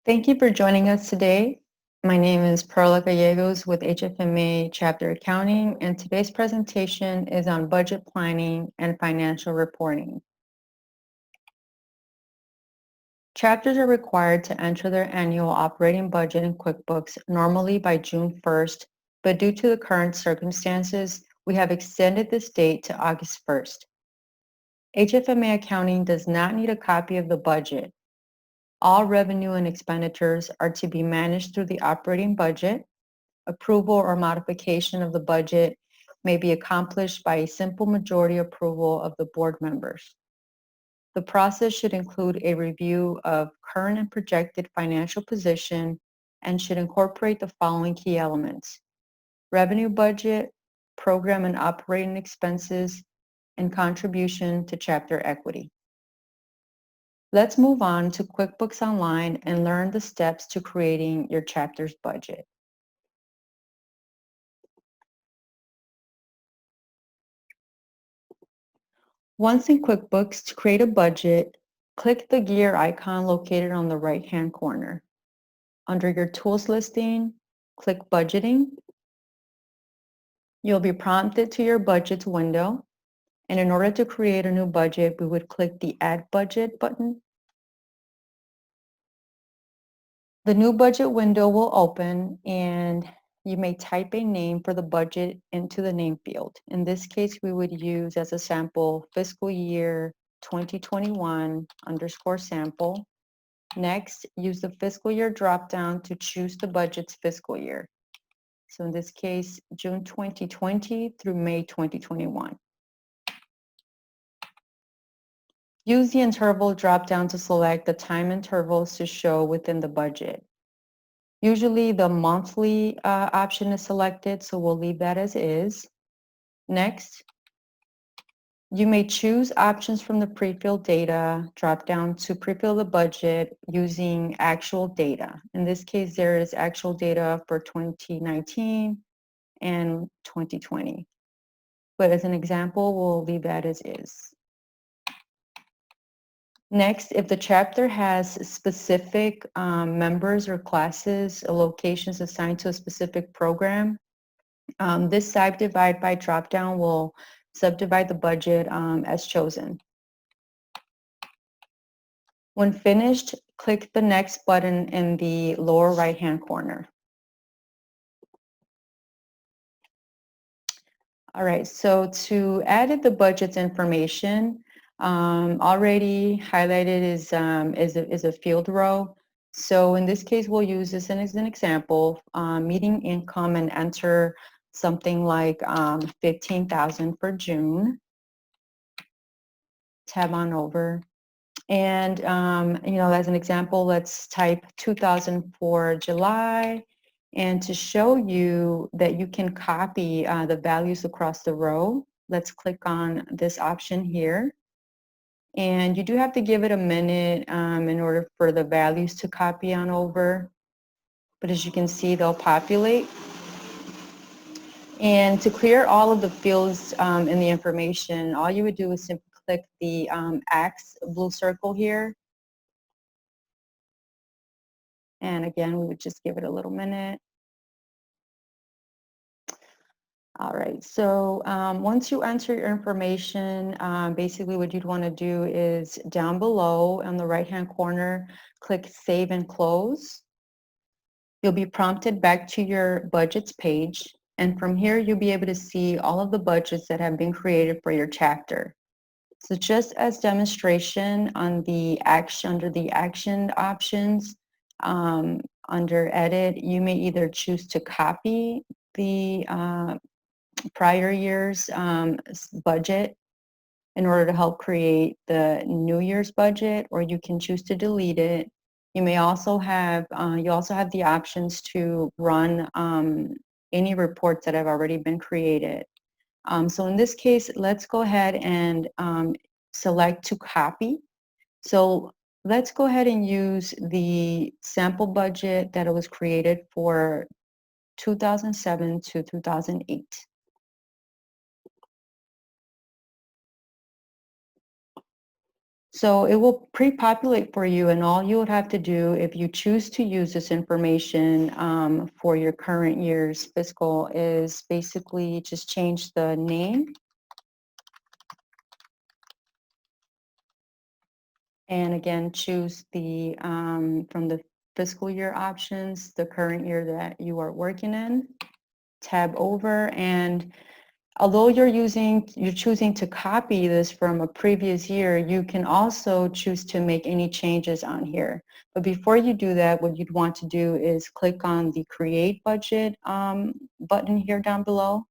Thank you for joining us today. My name is Perla Gallegos with HFMA Chapter Accounting, and today's presentation is on budget planning and financial reporting. Chapters are required to enter their annual operating budget in QuickBooks normally by June 1st, but due to the current circumstances, we have extended this date to August 1st. HFMA Accounting does not need a copy of the budget. All revenue and expenditures are to be managed through the operating budget. Approval or modification of the budget may be accomplished by a simple majority approval of the board members. The process should include a review of current and projected financial position and should incorporate the following key elements: revenue budget, program and operating expenses, and contribution to chapter equity. Let's move on to QuickBooks Online and learn the steps to creating your chapter's budget. Once in QuickBooks, to create a budget, click the gear icon located on the right-hand corner. Under your Tools listing, click Budgeting. You'll be prompted to your Budgets window, and in order to create a new budget, we would click the Add Budget button. The new budget window will open, and you may type a name for the budget into the name field. In this case, we would use as a sample fiscal year 2021 _ sample. Next, use the fiscal year dropdown to choose the budget's fiscal year. So in this case, June 2020 through May 2021. Use the interval dropdown to select the time intervals to show within the budget. Usually the monthly option is selected, so we'll leave that as is. Next, you may choose options from the pre-filled data dropdown to pre-fill the budget using actual data. In this case, there is actual data for 2019 and 2020. But as an example, we'll leave that as is. Next, if the chapter has specific members or classes or locations assigned to a specific program, this subdivide by dropdown will subdivide the budget as chosen. When finished, click the Next button in the lower right-hand corner. All right, so to edit the budget's information, already highlighted is a field row. So in this case, we'll use this as an example, meeting income, and enter something like 15,000 for June. Tab on over. And, as an example, let's type 2,000 for July. And to show you that you can copy the values across the row, let's click on this option here. And you do have to give it a minute in order for the values to copy on over. But as you can see, they'll populate. And to clear all of the fields in the information, all you would do is simply click the X blue circle here. And again, we would just give it a little minute. All right, so once you enter your information, basically what you'd want to do is down below on the right-hand corner, click Save and Close. You'll be prompted back to your budgets page, and from here you'll be able to see all of the budgets that have been created for your chapter. So just as demonstration under the action options, under Edit, you may either choose to copy the prior year's budget in order to help create the new year's budget, or you can choose to delete it. You may also have the options to run any reports that have already been created. So in this case, let's go ahead and select to copy. So let's go ahead and use the sample budget that was created for 2007 to 2008. So it will pre-populate for you, and all you would have to do if you choose to use this information for your current year's fiscal is basically just change the name, and again choose the from the fiscal year options, the current year that you are working in, tab over, and although you're choosing to copy this from a previous year, you can also choose to make any changes on here. But before you do that, what you'd want to do is click on the Create Budget button here down below.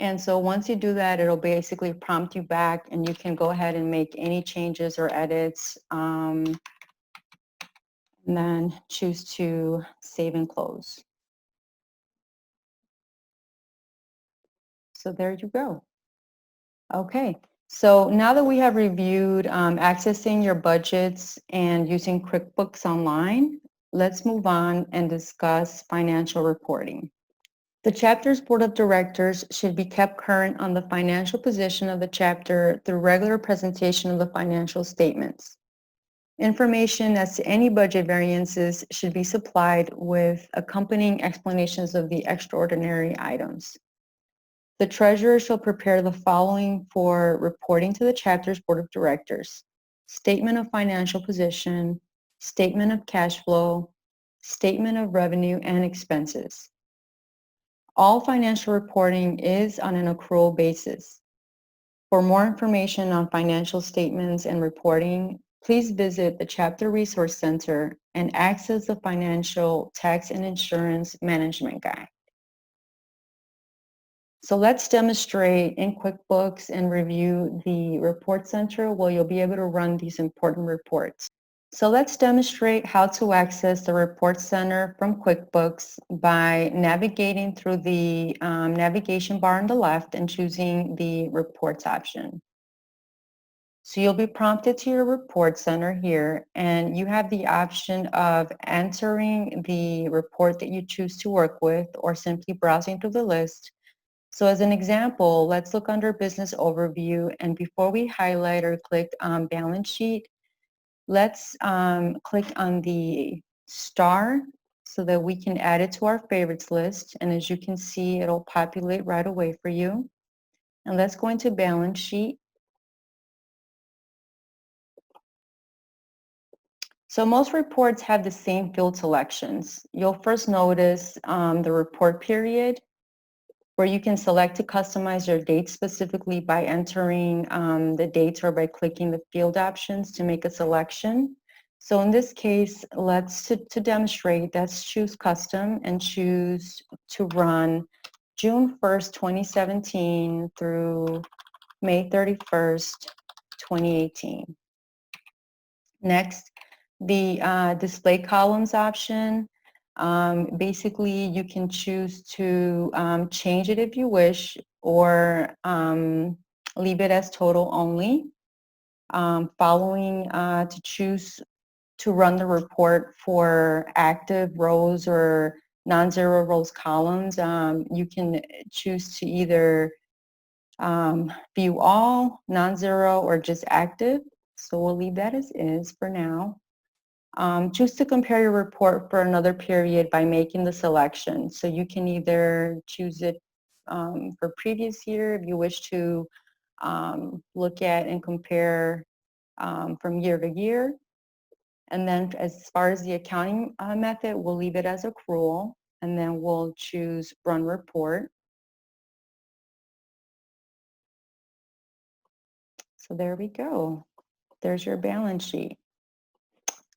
And so once you do that, it'll basically prompt you back and you can go ahead and make any changes or edits and then choose to save and close. So there you go. Okay, so now that we have reviewed accessing your budgets and using QuickBooks Online, let's move on and discuss financial reporting. The chapter's board of directors should be kept current on the financial position of the chapter through regular presentation of the financial statements. Information as to any budget variances should be supplied with accompanying explanations of the extraordinary items. The treasurer shall prepare the following for reporting to the chapter's board of directors: statement of financial position, statement of cash flow, statement of revenue and expenses. All financial reporting is on an accrual basis. For more information on financial statements and reporting, please visit the Chapter Resource Center and access the Financial Tax and Insurance Management Guide. So let's demonstrate in QuickBooks and review the Report Center where you'll be able to run these important reports. So let's demonstrate how to access the Report Center from QuickBooks by navigating through the navigation bar on the left and choosing the Reports option. So you'll be prompted to your Report Center here, and you have the option of entering the report that you choose to work with or simply browsing through the list. So as an example, let's look under Business Overview, and before we highlight or click on Balance Sheet, let's click on the star so that we can add it to our favorites list. And as you can see, it'll populate right away for you. And let's go into Balance Sheet. So most reports have the same field selections. You'll first notice the report period, where you can select to customize your dates specifically by entering the dates or by clicking the field options to make a selection. So in this case, to demonstrate, let's choose custom and choose to run June 1st, 2017 through May 31st, 2018. Next, the display columns option. Basically, you can choose to change it if you wish or leave it as total only. Following to choose to run the report for active rows or non-zero rows columns, you can choose to either view all, non-zero, or just active. So we'll leave that as is for now. Choose to compare your report for another period by making the selection. So you can either choose it for previous year if you wish to look at and compare from year to year. And then as far as the accounting method, we'll leave it as accrual, and then we'll choose Run Report. So there we go. There's your balance sheet.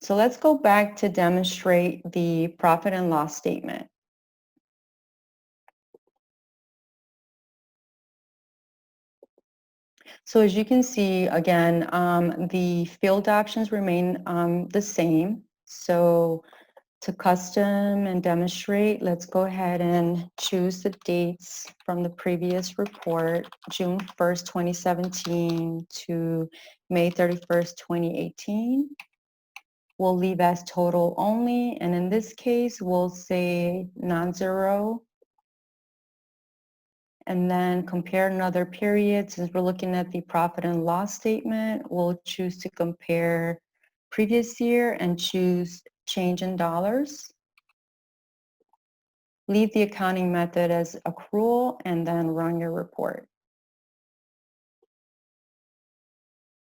So let's go back to demonstrate the profit and loss statement. So as you can see, again, the field options remain the same. So to custom and demonstrate, let's go ahead and choose the dates from the previous report, June 1st, 2017 to May 31st, 2018. We'll leave as total only, and in this case, we'll say non-zero. and then compare another period. Since we're looking at the profit and loss statement, we'll choose to compare previous year and choose change in dollars. Leave the accounting method as accrual and then run your report.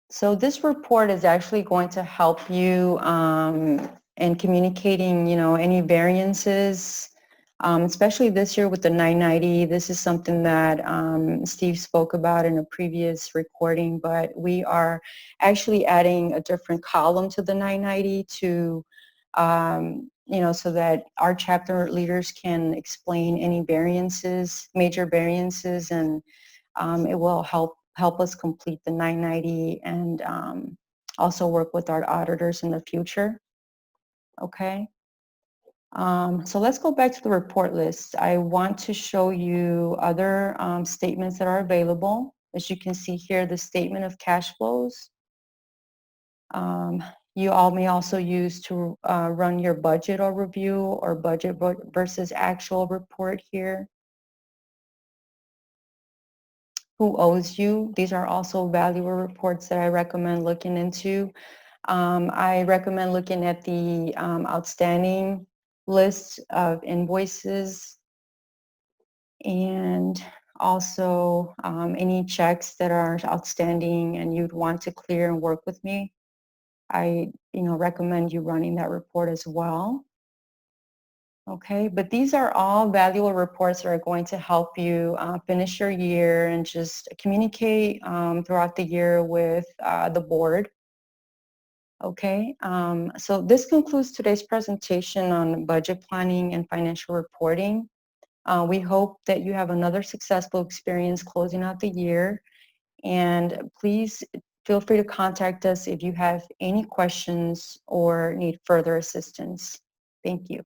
So this report is actually going to help you in communicating, any variances, especially this year with the 990. This is something that Steve spoke about in a previous recording, but we are actually adding a different column to the 990 to, so that our chapter leaders can explain any variances, major variances, and it will help us complete the 990 and also work with our auditors in the future. Okay. So let's go back to the report list. I want to show you other statements that are available. As you can see here, the statement of cash flows. You all may also use to run your budget or review or budget versus actual report here. Who owes you? These are also valuable reports that I recommend looking into. I recommend looking at the outstanding list of invoices and also any checks that are outstanding and you'd want to clear and work with me. I recommend you running that report as well. Okay, but these are all valuable reports that are going to help you finish your year and just communicate throughout the year with the board. Okay, so this concludes today's presentation on budget planning and financial reporting. We hope that you have another successful experience closing out the year, and please feel free to contact us if you have any questions or need further assistance. Thank you.